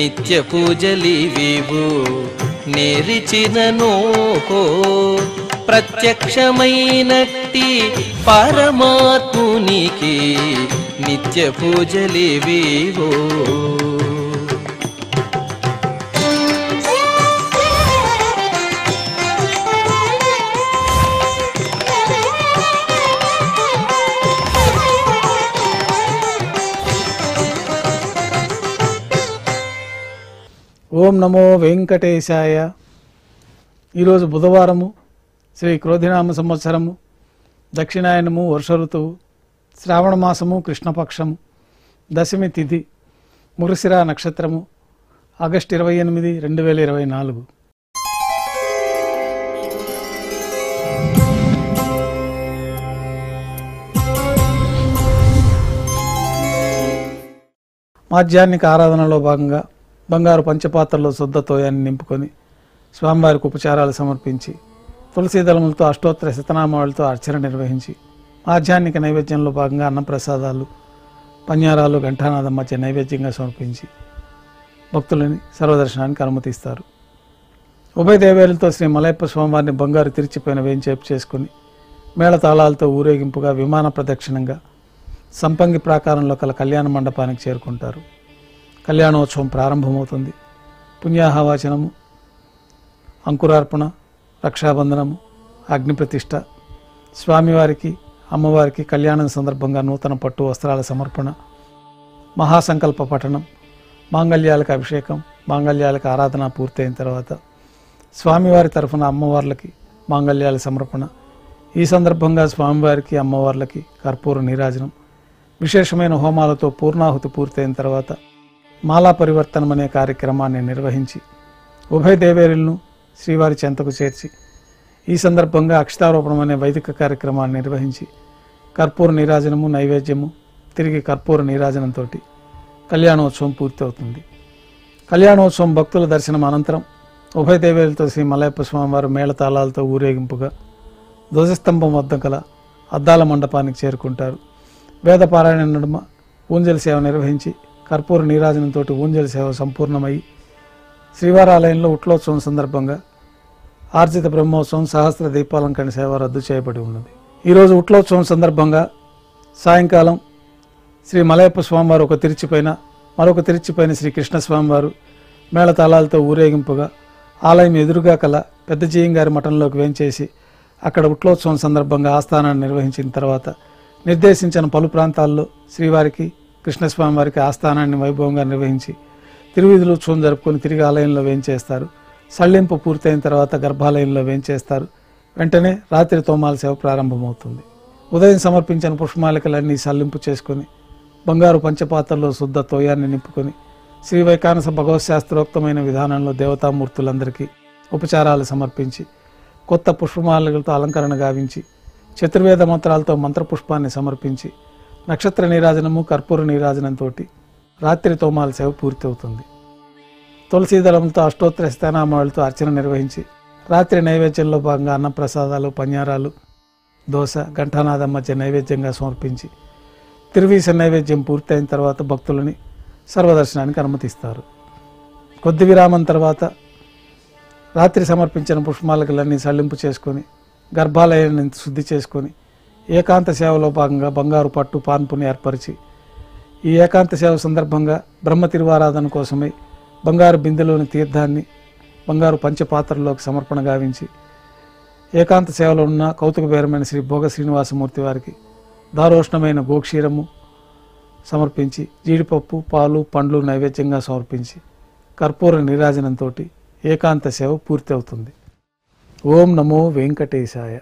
నిత్య పూజలివివు నేరిచినను ప్రత్యక్షమైనట్టి పరమాత్మునికి నిత్య పూజలివివు. ఓం నమో వెంకటేశాయ. ఈరోజు బుధవారము, శ్రీ క్రోధినామ సంవత్సరము, దక్షిణాయనము, వర్ష ఋతువు, శ్రావణ మాసము, కృష్ణపక్షము, దశమి తిథి, మృగశిర నక్షత్రము, ఆగస్టు 28, 2024. మాధ్యాహ్నిక ఆరాధనలో భాగంగా బంగారు పంచపాత్రలో శుద్ధ తోయాన్ని నింపుకొని స్వామివారికి ఉపచారాలు సమర్పించి తులసీ దళములతో అష్టోత్తర శతనామాలతో అర్చన నిర్వహించి మాధ్యాహ్నిక నైవేద్యంలో భాగంగా అన్నప్రసాదాలు, పన్యారాలు, ఘంటానాదం మధ్య నైవేద్యంగా సమర్పించి భక్తులని సర్వదర్శనానికి అనుమతిస్తారు. ఉభయ దేవేలతో శ్రీ మలయప్ప స్వామివారిని బంగారు తిరిచిపోయిన వేంచేపు చేసుకుని మేళతాళాలతో ఊరేగింపుగా విమాన ప్రదక్షిణంగా సంపంగి ప్రాకారంలో కల కళ్యాణ మండపానికి చేరుకుంటారు. కళ్యాణోత్సవం ప్రారంభమవుతుంది. పుణ్యాహవాచనము, అంకురార్పణ, రక్షాబంధనము, అగ్నిప్రతిష్ఠ, స్వామివారికి అమ్మవారికి కళ్యాణం సందర్భంగా నూతన పట్టు వస్త్రాల సమర్పణ, మహాసంకల్ప పఠనం, మాంగళ్యాలకు అభిషేకం, మాంగళ్యాలకు ఆరాధన పూర్తయిన తర్వాత స్వామివారి తరఫున అమ్మవార్లకి మాంగళ్యాల సమర్పణ. ఈ సందర్భంగా స్వామివారికి అమ్మవార్లకి కర్పూర నీరాజనం, విశేషమైన హోమాలతో పూర్ణాహుతి పూర్తయిన తర్వాత మాలా పరివర్తనం అనే కార్యక్రమాన్ని నిర్వహించి ఉభయ దేవేరులను శ్రీవారి చెంతకు చేర్చి ఈ సందర్భంగా అక్షతారోపణం అనే వైదిక కార్యక్రమాన్ని నిర్వహించి కర్పూర నీరాజనము, నైవేద్యము, తిరిగి కర్పూర నీరాజనంతో కళ్యాణోత్సవం పూర్తవుతుంది. కళ్యాణోత్సవం భక్తుల దర్శనం అనంతరం ఉభయ దేవేరులతో శ్రీ మలయప్ప స్వామివారు మేళతాళాలతో ఊరేగింపుగా ధ్వజస్తంభం వద్ద గల అద్దాల మండపానికి చేరుకుంటారు. వేదపారాయణ నడుమ ఊంజల్ సేవ నిర్వహించి కర్పూర నీరాజనంతో ఊంజల్ సేవ సంపూర్ణమై శ్రీవారి ఆలయంలో ఉట్లోత్సవం సందర్భంగా ఆర్జిత బ్రహ్మోత్సవం, సహస్ర దీపాలంకరణ సేవ రద్దు చేయబడి ఉన్నది. ఈరోజు ఉట్లోత్సవం సందర్భంగా సాయంకాలం శ్రీ మలయప్ప స్వామివారు మరొక తిరిచిపోయిన శ్రీ కృష్ణ స్వామివారు మేళతాళాలతో ఊరేగింపుగా ఆలయం ఎదురుగా కల పెద్ద జీయంగారి మఠంలోకి వేంచేసి అక్కడ ఉట్లోత్సవం సందర్భంగా ఆస్థానాన్ని నిర్వహించిన తర్వాత నిర్దేశించిన పలు ప్రాంతాల్లో శ్రీవారికి కృష్ణస్వామి వారికి ఆస్థానాన్ని వైభవంగా నిర్వహించి తిరువీధులు ఉత్సవం జరుపుకొని తిరిగి ఆలయంలో వేంచేస్తారు. సళ్ళింపు పూర్తయిన తర్వాత గర్భాలయంలో వేంచేస్తారు. వెంటనే రాత్రి తోమాల సేవ ప్రారంభమవుతుంది. ఉదయం సమర్పించిన పుష్పమాలికలన్నీ సల్లింపు చేసుకొని బంగారు పంచపాత్రలో శుద్ధ తోయాన్ని నింపుకొని శ్రీ వైకానస భగవశాస్త్రోక్తమైన విధానంలో దేవతామూర్తులందరికీ ఉపచారాలు సమర్పించి కొత్త పుష్పమాలికలతో అలంకరణ గావించి చతుర్వేద మంత్రాలతో మంత్రపుష్పాన్ని సమర్పించి నక్షత్ర నీరాజనము, కర్పూర నీరాజనంతో రాత్రి తోమాల సేవ పూర్తి అవుతుంది. తులసీదళంతో అష్టోత్తర శతనామాలతో అర్చన నిర్వహించి రాత్రి నైవేద్యంలో భాగంగా అన్నప్రసాదాలు, పన్యారాలు, దోశ, ఘంటానాదం మధ్య నైవేద్యంగా సమర్పించి తిరువీస నైవేద్యం పూర్తయిన తర్వాత భక్తులని సర్వదర్శనానికి అనుమతిస్తారు. కొద్ది విరామం తర్వాత రాత్రి సమర్పించిన పుష్పమాలికలన్నీ సల్లింపు చేసుకొని గర్భాలయాన్ని శుద్ధి చేసుకొని ఏకాంత సేవలో భాగంగా బంగారు పట్టు పాన్పుని ఏర్పరిచి ఈ ఏకాంత సేవ సందర్భంగా బ్రహ్మ తిరువారాధన కోసమై బంగారు బిందెలోని తీర్థాన్ని బంగారు పంచపాత్రలోకి సమర్పణ గావించి ఏకాంత సేవలో ఉన్న కౌతుకబేరమైన శ్రీ భోగ శ్రీనివాసమూర్తి వారికి దారోష్ణమైన గోక్షీరము సమర్పించి జీడిపప్పు, పాలు, పండ్లు నైవేద్యంగా సమర్పించి కర్పూర నీరాజనంతో ఏకాంత సేవ పూర్తి అవుతుంది. ఓం నమో వెంకటేశాయ.